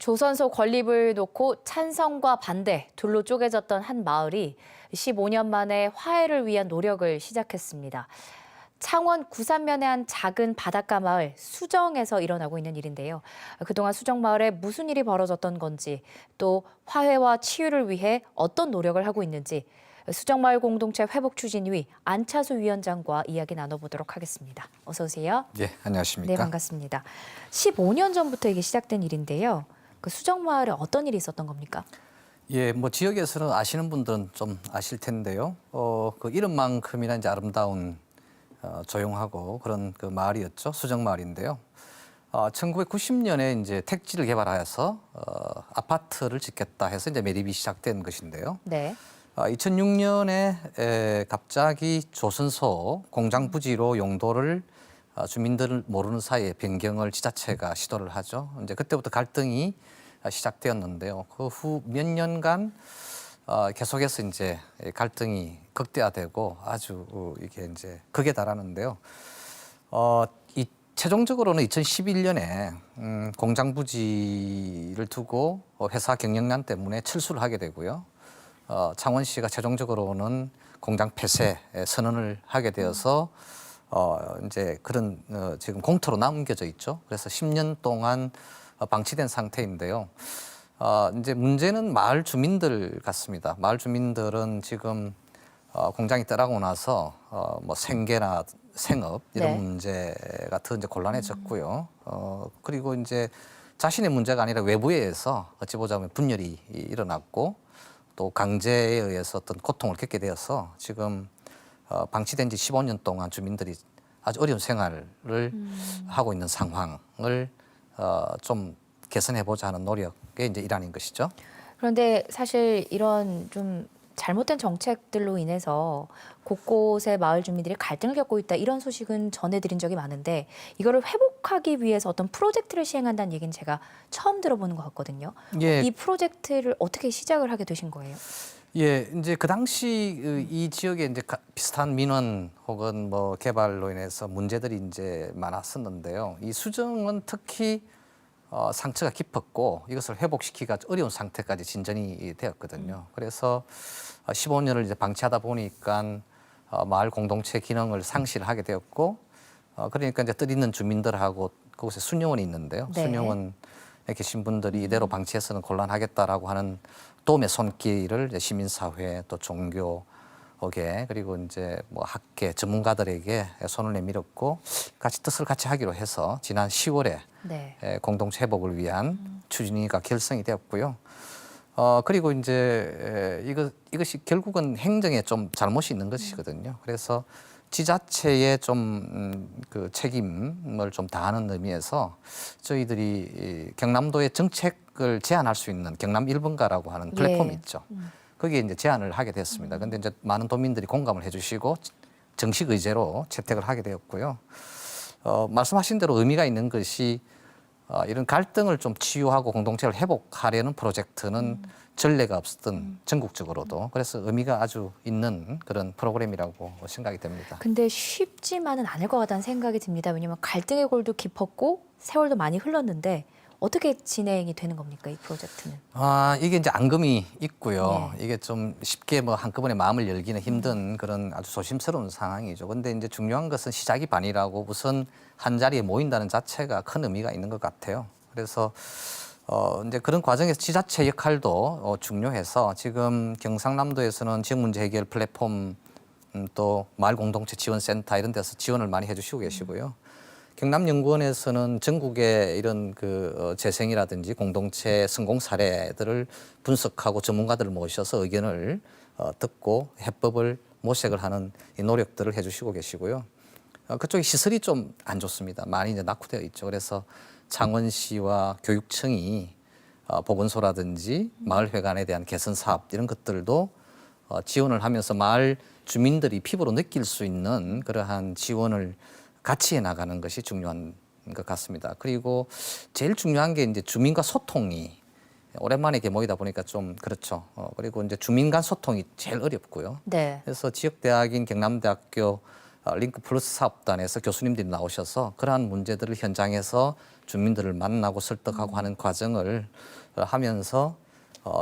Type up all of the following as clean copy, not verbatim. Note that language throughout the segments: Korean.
조선소 건립을 놓고 찬성과 반대, 둘로 쪼개졌던 한 마을이 15년 만에 화해를 위한 노력을 시작했습니다. 창원 구산면의 한 작은 바닷가 마을 수정에서 일어나고 있는 일인데요. 그동안 수정마을에 무슨 일이 벌어졌던 건지, 또 화해와 치유를 위해 어떤 노력을 하고 있는지 수정마을 공동체 회복추진위 안차수 위원장과 이야기 나눠보도록 하겠습니다. 어서 오세요. 네, 안녕하십니까? 네, 반갑습니다. 15년 전부터 이게 시작된 일인데요. 그 수정마을에 어떤 일이 있었던 겁니까? 예, 뭐 지역에서는 아시는 분들은 좀 아실 텐데요. 그 이름만큼이나 이제 아름다운 조용하고 그런 그 마을이었죠. 수정마을인데요. 1990년에 이제 택지를 개발하여서 아파트를 짓겠다 해서 이제 매립이 시작된 것인데요. 네. 2006년에 갑자기 조선소 공장 부지로 용도를 주민들 모르는 사이에 변경을 지자체가 시도를 하죠. 이제 그때부터 갈등이 시작되었는데요. 그 후 몇 년간 계속해서 이제 갈등이 극대화되고 아주 이게 이제 극에 달하는데요. 이 최종적으로는 2011년에 공장 부지를 두고 회사 경영난 때문에 철수를 하게 되고요. 창원시가 최종적으로는 공장 폐쇄 선언을 하게 되어서 이제 그런 지금 공터로 남겨져 있죠. 그래서 10년 동안 방치된 상태인데요. 이제 문제는 마을 주민들 같습니다. 마을 주민들은 지금 공장이 떠나고 나서 뭐 생계나 생업 이런 네. 문제가 더 이제 곤란해졌고요. 그리고 이제 자신의 문제가 아니라 외부에 의해서 어찌 보자면 분열이 일어났고 또 강제에 의해서 어떤 고통을 겪게 되어서 지금 방치된 지 15년 동안 주민들이 아주 어려운 생활을 하고 있는 상황을 좀 개선해보자 하는 노력의 이제 일환인 것이죠. 그런데 사실 이런 좀 잘못된 정책들로 인해서 곳곳에 마을 주민들이 갈등을 겪고 있다 이런 소식은 전해드린 적이 많은데 이거를 회복하기 위해서 어떤 프로젝트를 시행한다는 얘기는 제가 처음 들어보는 것 같거든요. 예. 이 프로젝트를 어떻게 시작을 하게 되신 거예요? 예, 이제 그 당시 이 지역에 이제 비슷한 민원 혹은 뭐 개발로 인해서 문제들이 이제 많았었는데요. 이 수정은 특히 상처가 깊었고 이것을 회복시키기가 어려운 상태까지 진전이 되었거든요. 그래서 15년을 이제 방치하다 보니까 마을 공동체 기능을 상실하게 되었고 그러니까 이제 뜻 있는 주민들하고 그곳에 순영원이 있는데요. 네. 순영원에 계신 분들이 이대로 방치해서는 곤란하겠다라고 하는 도움의 손길을 이제 시민사회 또 종교계 그리고 이제 뭐 학계 전문가들에게 손을 내밀었고 뜻을 같이 하기로 해서 지난 10월에 네. 공동체 회복을 위한 추진위가 결성이 되었고요. 그리고 이제 이것이 결국은 행정에 좀 잘못이 있는 것이거든요. 그래서 지자체의 좀 그 책임을 좀 다하는 의미에서 저희들이 경남도의 정책을 제안할 수 있는 경남 1번가라고 하는 플랫폼이 예. 있죠. 거기에 이제 제안을 하게 됐습니다. 그런데 이제 많은 도민들이 공감을 해주시고 정식 의제로 채택을 하게 되었고요. 말씀하신 대로 의미가 있는 것이 이런 갈등을 좀 치유하고 공동체를 회복하려는 프로젝트는 전례가 없었던 전국적으로도 그래서 의미가 아주 있는 그런 프로그램이라고 생각이 됩니다. 근데 쉽지만은 않을 것 같다는 생각이 듭니다. 왜냐하면 갈등의 골도 깊었고 세월도 많이 흘렀는데 어떻게 진행이 되는 겁니까, 이 프로젝트는? 이게 이제 앙금이 있고요. 예. 이게 좀 쉽게 뭐 한꺼번에 마음을 열기는 힘든 그런 아주 조심스러운 상황이죠. 근데 이제 중요한 것은 시작이 반이라고 우선 한 자리에 모인다는 자체가 큰 의미가 있는 것 같아요. 그래서 이제 그런 과정에서 지자체 역할도 중요해서 지금 경상남도에서는 지역 문제 해결 플랫폼 또 마을 공동체 지원센터 이런 데서 지원을 많이 해주시고 계시고요. 경남연구원에서는 전국의 이런 그 재생이라든지 공동체 성공 사례들을 분석하고 전문가들을 모셔서 의견을 듣고 해법을 모색을 하는 이 노력들을 해주시고 계시고요. 그쪽에 시설이 좀 안 좋습니다. 많이 이제 낙후되어 있죠. 그래서 창원시와 교육청이 보건소라든지 마을회관에 대한 개선 사업 이런 것들도 지원을 하면서 마을 주민들이 피부로 느낄 수 있는 그러한 지원을 같이 해 나가는 것이 중요한 것 같습니다. 그리고 제일 중요한 게 이제 주민과 소통이 오랜만에 이렇게 모이다 보니까 좀 그렇죠. 그리고 이제 주민 간 소통이 제일 어렵고요. 네. 그래서 지역 대학인 경남대학교 링크 플러스 사업단에서 교수님들이 나오셔서 그러한 문제들을 현장에서 주민들을 만나고 설득하고 하는 과정을 하면서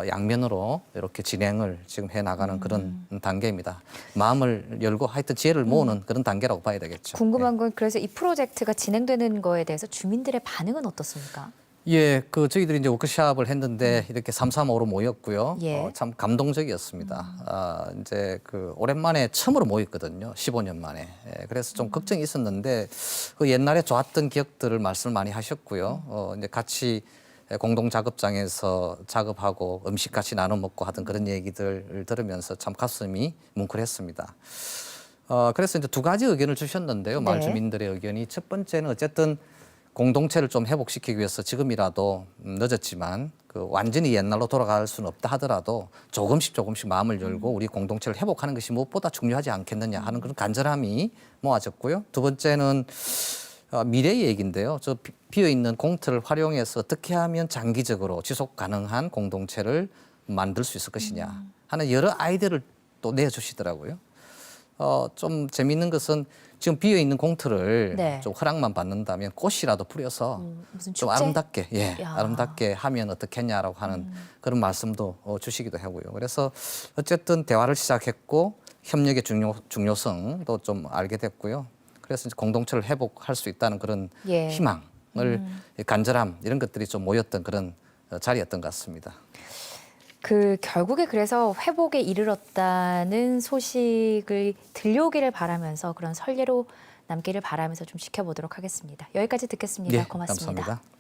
양면으로 이렇게 진행을 지금 해나가는 그런 단계입니다. 마음을 열고 하여튼 지혜를 모으는 그런 단계라고 봐야 되겠죠. 궁금한 건 그래서 이 프로젝트가 진행되는 거에 대해서 주민들의 반응은 어떻습니까? 예, 저희들이 이제 워크숍을 했는데 이렇게 삼삼오오로 모였고요. 예. 참 감동적이었습니다. 이제 오랜만에 처음으로 모였거든요. 15년 만에. 예, 그래서 좀 걱정이 있었는데 그 옛날에 좋았던 기억들을 말씀을 많이 하셨고요. 이제 같이 공동 작업장에서 작업하고 음식 같이 나눠 먹고 하던 그런 얘기들을 들으면서 참 가슴이 뭉클했습니다. 그래서 이제 두 가지 의견을 주셨는데요. 마을 네. 주민들의 의견이 첫 번째는 어쨌든 공동체를 좀 회복시키기 위해서 지금이라도 늦었지만 완전히 옛날로 돌아갈 수는 없다 하더라도 조금씩 마음을 열고 우리 공동체를 회복하는 것이 무엇보다 중요하지 않겠느냐 하는 그런 간절함이 모아졌고요. 두 번째는 미래의 얘기인데요. 저 비어있는 공터를 활용해서 어떻게 하면 장기적으로 지속 가능한 공동체를 만들 수 있을 것이냐 하는 여러 아이디어를 또 내주시더라고요. 좀 재미있는 것은 지금 비어있는 공터를 네. 좀 허락만 받는다면 꽃이라도 뿌려서 무슨 좀 축제? 아름답게, 야. 아름답게 하면 어떻겠냐라고 하는 그런 말씀도 주시기도 하고요. 그래서 어쨌든 대화를 시작했고 협력의 중요성도 좀 알게 됐고요. 그래서 이제 공동체를 회복할 수 있다는 그런 예. 희망을 간절함 이런 것들이 좀 모였던 그런 자리였던 것 같습니다. 결국에 그래서 회복에 이르렀다는 소식을 들려오기를 바라면서 그런 선례로 남기를 바라면서 좀 지켜보도록 하겠습니다. 여기까지 듣겠습니다. 예, 고맙습니다. 감사합니다.